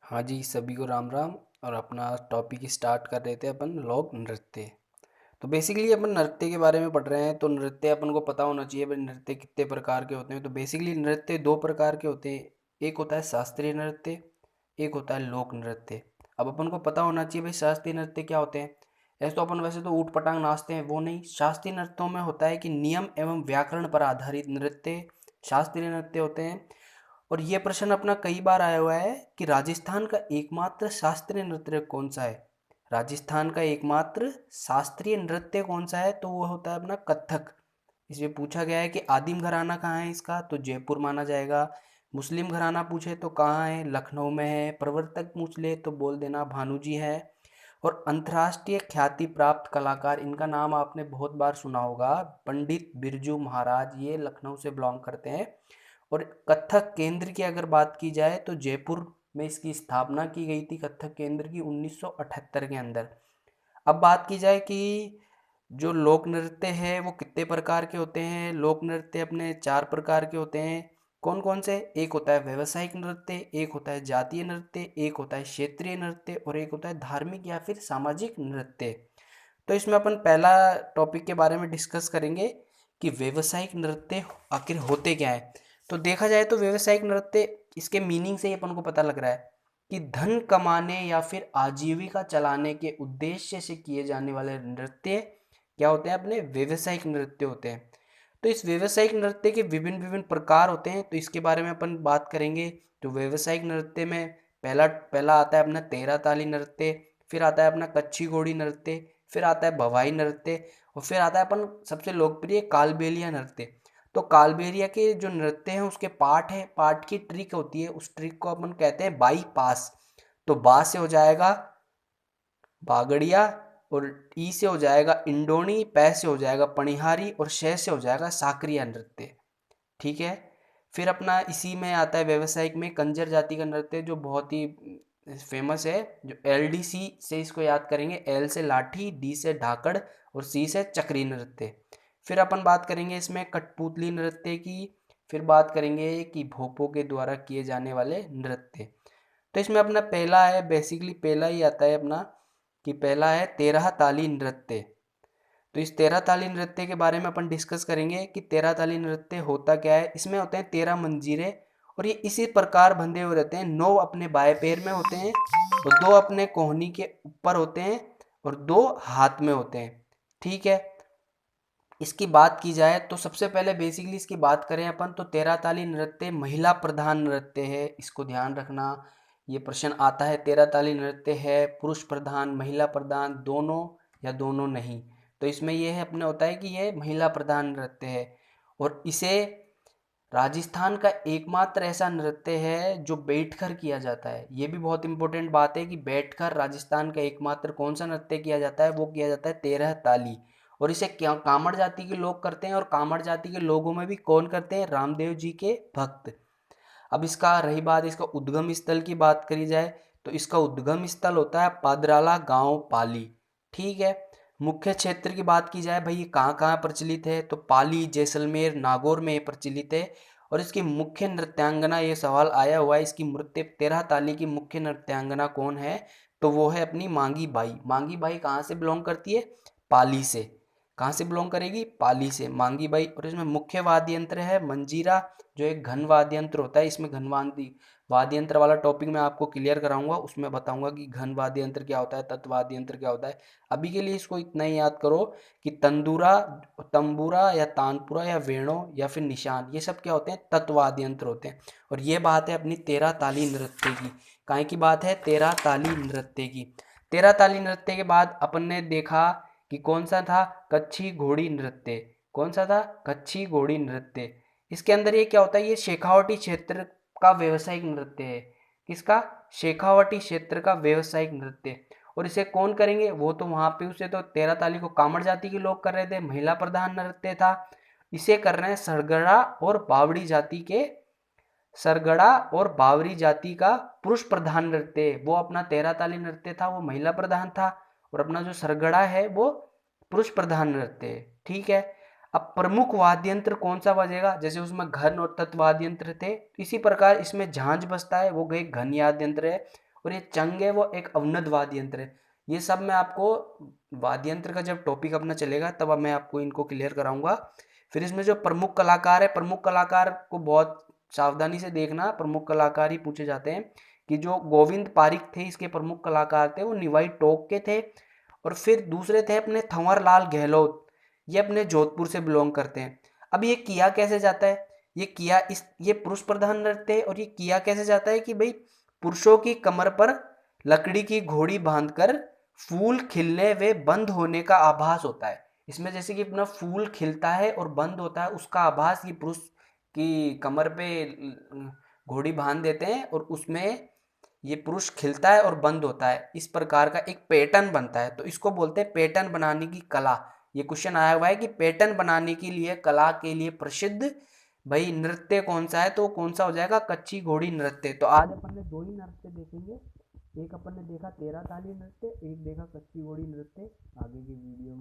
हाँ जी, सभी को राम राम। और अपना टॉपिक स्टार्ट कर रहे थे अपन लोक नृत्य। तो बेसिकली अपन नृत्य के बारे में पढ़ रहे हैं, तो नृत्य अपन को पता होना चाहिए भाई नृत्य कितने प्रकार के होते हैं। तो बेसिकली नृत्य दो प्रकार के होते हैं, एक होता है शास्त्रीय नृत्य, एक होता है लोक नृत्य। अब अपन को पता होना चाहिए भाई शास्त्रीय नृत्य क्या होते हैं। ऐसे तो अपन वैसे तो ऊट पटांग नाचते हैं, वो नहीं। शास्त्रीय नृत्यों में होता है कि नियम एवं व्याकरण पर आधारित नृत्य शास्त्रीय नृत्य होते हैं। और ये प्रश्न अपना कई बार आया हुआ है कि राजस्थान का एकमात्र शास्त्रीय नृत्य कौन सा है। राजस्थान का एकमात्र शास्त्रीय नृत्य कौन सा है, तो वो होता है अपना कथक। इसमें पूछा गया है कि आदिम घराना कहाँ है इसका, तो जयपुर माना जाएगा। मुस्लिम घराना पूछे तो कहाँ है, लखनऊ में है। प्रवर्तक पूछ ले तो बोल देना भानु जी है। और अंतर्राष्ट्रीय ख्याति प्राप्त कलाकार, इनका नाम आपने बहुत बार सुना होगा, पंडित बिरजू महाराज, ये लखनऊ से बिलोंग करते हैं। और कथक केंद्र की अगर बात की जाए तो जयपुर में इसकी स्थापना की गई थी, कथक केंद्र की 1978 के अंदर। अब बात की जाए कि जो लोक नृत्य है वो कितने प्रकार के होते हैं। लोक नृत्य अपने चार प्रकार के होते हैं। कौन कौन से? एक होता है व्यवसायिक नृत्य, एक होता है जातीय नृत्य, एक होता है क्षेत्रीय नृत्य, और एक होता है धार्मिक या फिर सामाजिक नृत्य। तो इसमें अपन पहला टॉपिक के बारे में डिस्कस करेंगे कि व्यवसायिक नृत्य आखिर होते क्या है। तो देखा जाए तो व्यवसायिक नृत्य, इसके मीनिंग से ही अपन को पता लग रहा है कि धन कमाने या फिर आजीविका चलाने के उद्देश्य से किए जाने वाले नृत्य क्या होते हैं, अपने व्यवसायिक नृत्य होते हैं। तो इस व्यवसायिक नृत्य के विभिन्न विभिन्न प्रकार होते हैं, तो इसके बारे में अपन बात करेंगे। तो व्यवसायिक नृत्य में पहला पहला आता है अपना तेरह ताली नृत्य, फिर आता है अपना कच्छी घोड़ी नृत्य, फिर आता है भवाई नृत्य, और फिर आता है अपन सबसे लोकप्रिय कालबेलिया नृत्य। तो कालबेलिया के जो नृत्य हैं उसके पार्ट है, पार्ट की ट्रिक होती है, उस ट्रिक को अपन कहते हैं बाई पास। तो बा से हो जाएगा बागड़िया, और ई से हो जाएगा इंडोनी, पै से हो जाएगा पनिहारी, और शय से हो जाएगा साकरिया नृत्य। ठीक है। फिर अपना इसी में आता है व्यवसायिक में कंजर जाति का नृत्य, जो बहुत ही फेमस है, जो एल डी सी से इसको याद करेंगे। एल से लाठी, डी से ढाकड़, और सी से चक्री नृत्य। फिर अपन बात करेंगे इसमें कठपुतली नृत्य की। फिर बात करेंगे कि भोपों के द्वारा किए जाने वाले नृत्य। तो इसमें अपना पहला है, बेसिकली पहला ही आता है अपना, कि पहला है तेरह ताली नृत्य। तो इस तेरह ताली नृत्य के बारे में अपन डिस्कस करेंगे कि तेरह ताली नृत्य होता क्या है। इसमें होते हैं 13 मंजीरे, और ये इसी प्रकार बंधे हुए रहते हैं। 9 अपने बाएं पैर में होते हैं, और 2 अपने कोहनी के ऊपर होते हैं, और 2 हाथ में होते हैं। ठीक है। इसकी बात की जाए तो सबसे पहले बेसिकली इसकी बात करें अपन, तो तेरह ताली नृत्य महिला प्रधान नृत्य है, इसको ध्यान रखना। ये प्रश्न आता है, तेरह ताली नृत्य है पुरुष प्रधान महिला प्रधान दोनों या दोनों नहीं। तो इसमें यह है अपने होता है कि यह महिला प्रधान नृत्य है। और इसे राजस्थान का एकमात्र ऐसा नृत्य है जो बैठकर किया जाता है। ये भी बहुत इंपॉर्टेंट बात है कि बैठकर राजस्थान का एकमात्र कौन सा नृत्य किया जाता है, वो किया जाता है तेरह ताली। और इसे क्या कामड़ जाति के लोग करते हैं, और कामड़ जाति के लोगों में भी कौन करते हैं, रामदेव जी के भक्त। अब इसका रही बात, इसका उद्गम स्थल की बात करी जाए तो इसका उद्गम स्थल होता है पादराला गांव पाली। ठीक है। मुख्य क्षेत्र की बात की जाए भाई, ये कहाँ कहाँ प्रचलित है, तो पाली, जैसलमेर, नागौर में प्रचलित है। और इसकी मुख्य नृत्यांगना, ये सवाल आया हुआ है, इसकी नृत्य तेरह ताली की मुख्य नृत्यांगना कौन है, तो वो है अपनी मांगी बाई। मांगी बाई कहाँ से बिलोंग करती है, पाली से। कहाँ से बिलोंग करेगी, पाली से, मांगी बाई। और इसमें मुख्य वाद्य यंत्र है मंजीरा, जो एक घन वाद्य यंत्र होता है। इसमें घन वाद्य यंत्र वाला टॉपिक मैं आपको क्लियर कराऊंगा, उसमें बताऊंगा कि घन वाद्य यंत्र क्या होता है, तत्व वाद्य यंत्र क्या होता है। अभी के लिए इसको इतना ही याद करो कि तंदूरा, तंबूरा या तानपुरा या वेणो या फिर निशान, ये सब क्या होते हैं, तत्व वाद्य यंत्र होते हैं। और ये बात है अपनी तेरह ताली नृत्य की। काहे की बात है, तेरह ताली नृत्य की। तेरह ताली नृत्य के बाद अपन ने देखा कि कौन सा था, कच्छी घोड़ी नृत्य। कौन सा था, कच्छी घोड़ी नृत्य। इसके अंदर ये क्या होता है, ये शेखावटी क्षेत्र का व्यवसायिक नृत्य है। किसका, शेखावटी क्षेत्र का व्यवसायिक नृत्य। और इसे कौन करेंगे, वो तो वहां पे उसे तो तेरह ताली को कामड़ जाति के लोग कर रहे थे, महिला प्रधान नृत्य था। इसे कर रहे हैं सरगड़ा और बावड़ी जाति के, सरगड़ा और बावरी जाति का पुरुष प्रधान नृत्य। वो अपना तेरह ताली नृत्य था वो महिला प्रधान था, और अपना जो सरगड़ा है वो पुरुष प्रधान नृत्य है। ठीक है। अब प्रमुख वाद्य यंत्र कौन सा बजेगा, जैसे उसमें घन और तत्व वाद्य यंत्र थे, इसी प्रकार इसमें झांझ बजता है, वो एक घन वाद्य यंत्र है। और ये चंग है वो एक अवनद वाद्य यंत्र है। ये सब मैं आपको वाद्य यंत्र का जब टॉपिक अपना चलेगा तब अब मैं आपको इनको क्लियर कराऊंगा। फिर इसमें जो प्रमुख कलाकार है, प्रमुख कलाकार को बहुत सावधानी से देखना, प्रमुख कलाकार ही पूछे जाते हैं। कि जो गोविंद पारिक थे इसके प्रमुख कलाकार थे वो निवाई टोक के थे। और फिर दूसरे थे अपने थंवर लाल गहलोत, ये अपने जोधपुर से बिलोंग करते हैं। अब ये किया कैसे जाता है, ये पुरुष प्रधान नृत्य है। और ये किया कैसे जाता है कि भाई पुरुषों की कमर पर लकड़ी की घोड़ी बांधकर फूल खिलने व बंद होने का आभास होता है। इसमें जैसे कि अपना फूल खिलता है और बंद होता है उसका आभास ये पुरुष की कमर पे घोड़ी बांध देते हैं और उसमें ये पुरुष खिलता है और बंद होता है। इस प्रकार का एक पैटर्न बनता है, तो इसको बोलते हैं पैटर्न बनाने की कला। ये क्वेश्चन आया हुआ है कि पैटर्न बनाने के लिए कला के लिए प्रसिद्ध भाई नृत्य कौन सा है, तो कौन सा हो जाएगा, कच्ची घोड़ी नृत्य। तो आज अपन ने दो ही नृत्य देखेंगे, एक अपन ने देखा तेरह ताली नृत्य, एक देखा कच्ची घोड़ी नृत्य। आगे की वीडियो